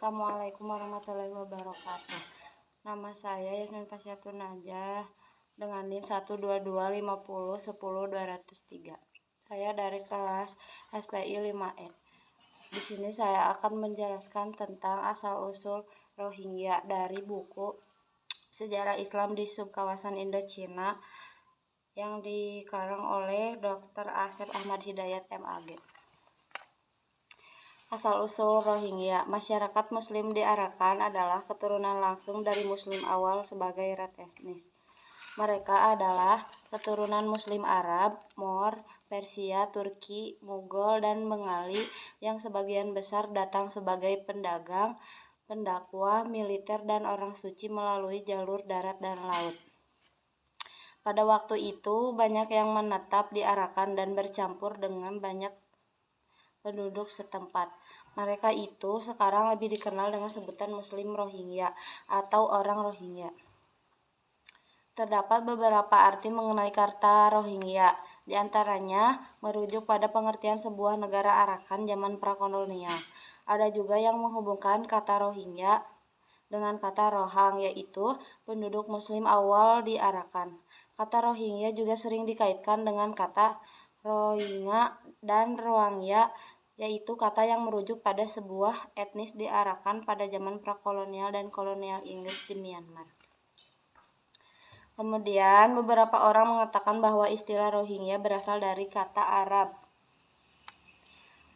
Assalamualaikum warahmatullahi wabarakatuh. Nama saya Yasmin Fasyatun Najah dengan NIM 12250100203. Saya dari kelas SPI 5E. Di sini saya akan menjelaskan tentang asal-usul Rohingya dari buku Sejarah Islam di Subkawasan Indochina yang dikarang oleh Dr. Asep Ahmad Hidayat MAG. Asal-usul Rohingya. Masyarakat Muslim di Arakan adalah keturunan langsung dari Muslim awal sebagai ras etnis. Mereka adalah keturunan Muslim Arab, Moor, Persia, Turki, Mughal, dan Bengali yang sebagian besar datang sebagai pendagang, pendakwah, militer, dan orang suci melalui jalur darat dan laut. Pada waktu itu, banyak yang menetap di Arakan dan bercampur dengan banyak penduduk setempat. Mereka itu sekarang lebih dikenal dengan sebutan Muslim Rohingya atau orang Rohingya. Terdapat beberapa arti mengenai kata Rohingya, di antaranya merujuk pada pengertian sebuah negara Arakan zaman prakolonial. Ada juga yang menghubungkan kata Rohingya dengan kata Rohang, yaitu penduduk Muslim awal di Arakan. Kata Rohingya juga sering dikaitkan dengan kata Rohingya dan Rohingya, yaitu kata yang merujuk pada sebuah etnis di Arakan pada zaman prakolonial dan kolonial Inggris di Myanmar. Kemudian, beberapa orang mengatakan bahwa istilah Rohingya berasal dari kata Arab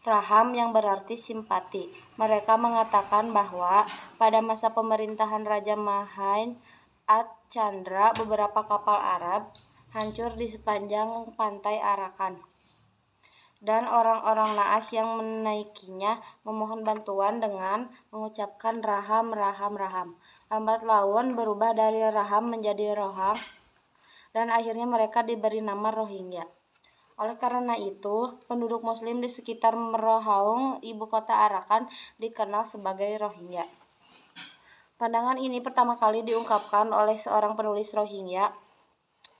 Raham yang berarti simpati. Mereka mengatakan bahwa pada masa pemerintahan Raja Mahain Ad-Chandra, beberapa kapal Arab hancur di sepanjang pantai Arakan. Dan orang-orang Naas yang menaikinya memohon bantuan dengan mengucapkan Raham, Raham, Raham. Lambat laun berubah dari Raham menjadi Rohang, dan akhirnya mereka diberi nama Rohingya. Oleh karena itu, penduduk Muslim di sekitar Merohaung, ibu kota Arakan, dikenal sebagai Rohingya. Pandangan ini pertama kali diungkapkan oleh seorang penulis Rohingya,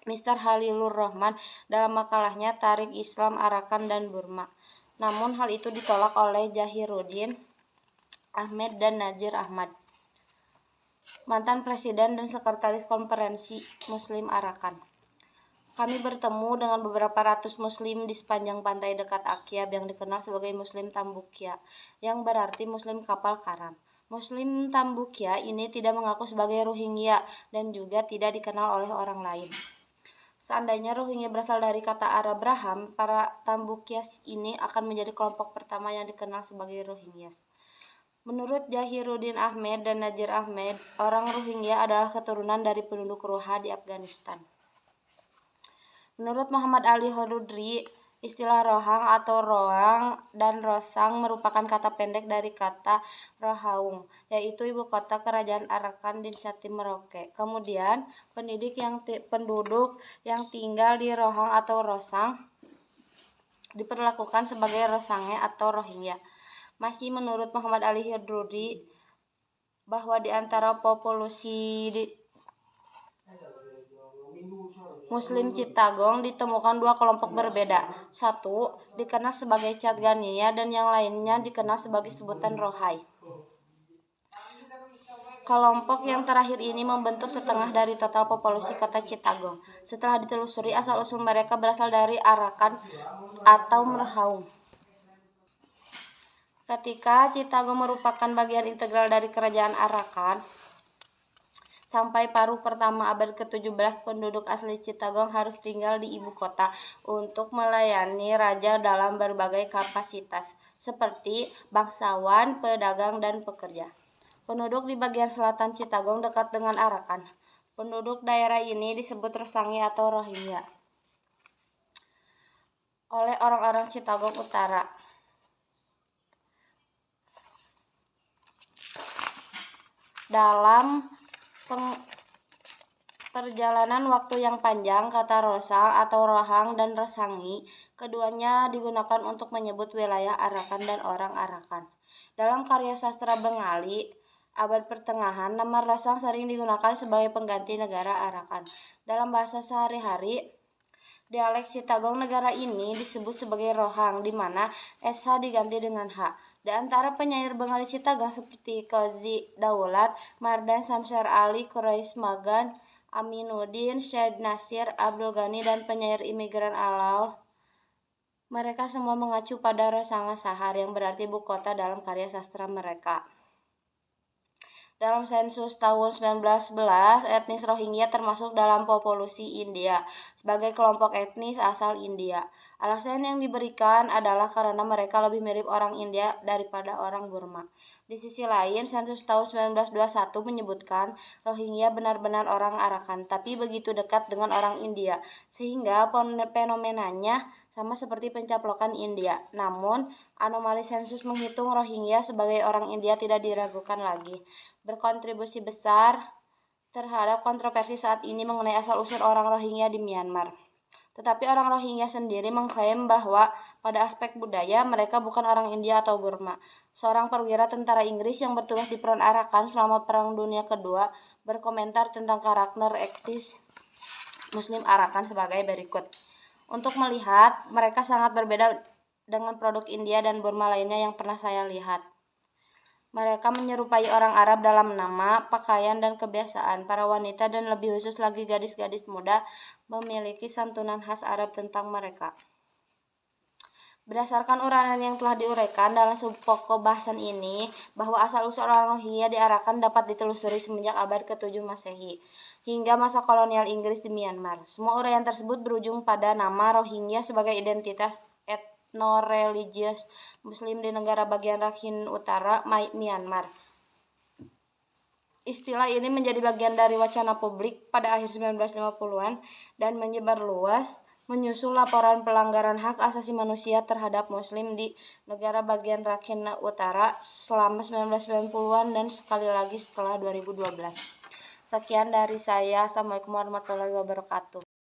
Mr. Halilur Rahman, dalam makalahnya Tarik Islam Arakan dan Burma. Namun hal itu ditolak oleh Zahiruddin Ahmed dan Nazir Ahmad, mantan presiden dan sekretaris konferensi Muslim Arakan. Kami bertemu dengan beberapa ratus Muslim di sepanjang pantai dekat Akyab yang dikenal sebagai Muslim Tambukya, yang berarti Muslim kapal karam. Muslim Tambukya ini tidak mengaku sebagai Rohingya dan juga tidak dikenal oleh orang lain. Seandainya Rohingya berasal dari kata Arab Raham, para Tambukyas ini akan menjadi kelompok pertama yang dikenal sebagai Rohingya. Menurut Zahiruddin Ahmed dan Nazir Ahmed, orang Rohingya adalah keturunan dari penduduk Roha di Afghanistan. Menurut Muhammad Ali Hodudri, istilah Rohang atau Roang dan Rosang merupakan kata pendek dari kata Rohaung, yaitu ibu kota kerajaan Arakan di Sati Merauke. Kemudian, penduduk yang tinggal di Rohang atau Rosang diperlakukan sebagai Rosange atau Rohingya. Masih menurut Muhammad Ali Hodudri, bahwa di antara populasi Muslim Chittagong ditemukan dua kelompok berbeda. Satu dikenal sebagai Chatganiya dan yang lainnya dikenal sebagai sebutan Rohai. Kelompok yang terakhir ini membentuk setengah dari total populasi kota Chittagong. Setelah ditelusuri, asal-usul mereka berasal dari Arakan atau Merohaung. Ketika Chittagong merupakan bagian integral dari kerajaan Arakan, sampai paruh pertama abad ke-17, penduduk asli Chittagong harus tinggal di ibu kota untuk melayani raja dalam berbagai kapasitas, seperti bangsawan, pedagang, dan pekerja. Penduduk di bagian selatan Chittagong dekat dengan Arakan. Penduduk daerah ini disebut Rosangi atau Rohingya oleh orang-orang Chittagong Utara. Dalam perjalanan waktu yang panjang, kata Rosang atau Rohang dan Rosangi, keduanya digunakan untuk menyebut wilayah Arakan dan orang Arakan. Dalam karya sastra Bengali, abad pertengahan, nama Rosang sering digunakan sebagai pengganti negara Arakan. Dalam bahasa sehari-hari, dialek Chittagong negara ini disebut sebagai Rohang, di mana SH diganti dengan H. Di antara penyair Bengali Citagang seperti Qazi Daulat, Mardan Samsyar Ali, Quraish Magan, Aminuddin, Syed Nasir, Abdul Ghani, dan penyair imigran Alaul, mereka semua mengacu pada Rasanga Sahar yang berarti ibu kota dalam karya sastra mereka. Dalam sensus tahun 1911, etnis Rohingya termasuk dalam populasi India sebagai kelompok etnis asal India. Alasan yang diberikan adalah karena mereka lebih mirip orang India daripada orang Burma. Di sisi lain, sensus tahun 1921 menyebutkan Rohingya benar-benar orang Arakan, tapi begitu dekat dengan orang India, sehingga fenomenanya sama seperti pencaplokan India. Namun, anomali sensus menghitung Rohingya sebagai orang India tidak diragukan lagi. Berkontribusi besar terhadap kontroversi saat ini mengenai asal-usul orang Rohingya di Myanmar. Tetapi orang Rohingya sendiri mengklaim bahwa pada aspek budaya mereka bukan orang India atau Burma. Seorang perwira tentara Inggris yang bertugas di peran Arakan selama Perang Dunia Kedua berkomentar tentang karakter etnis Muslim Arakan sebagai berikut. Untuk melihat, mereka sangat berbeda dengan produk India dan Burma lainnya yang pernah saya lihat. Mereka menyerupai orang Arab dalam nama, pakaian, dan kebiasaan. Para wanita dan lebih khusus lagi gadis-gadis muda memiliki santunan khas Arab tentang mereka. Berdasarkan uraian yang telah diuraikan dalam subpokok bahasan ini, bahwa asal-usul orang Rohingya di Arakan dapat ditelusuri semenjak abad ke-7 Masehi hingga masa kolonial Inggris di Myanmar. Semua uraian tersebut berujung pada nama Rohingya sebagai identitas etno-religius Muslim di negara bagian Rakhine Utara, Myanmar. Istilah ini menjadi bagian dari wacana publik pada akhir 1950-an dan menyebar luas menyusul laporan pelanggaran hak asasi manusia terhadap Muslim di negara bagian Rakhine Utara selama 1990-an dan sekali lagi setelah 2012. Sekian dari saya. Assalamualaikum warahmatullahi wabarakatuh.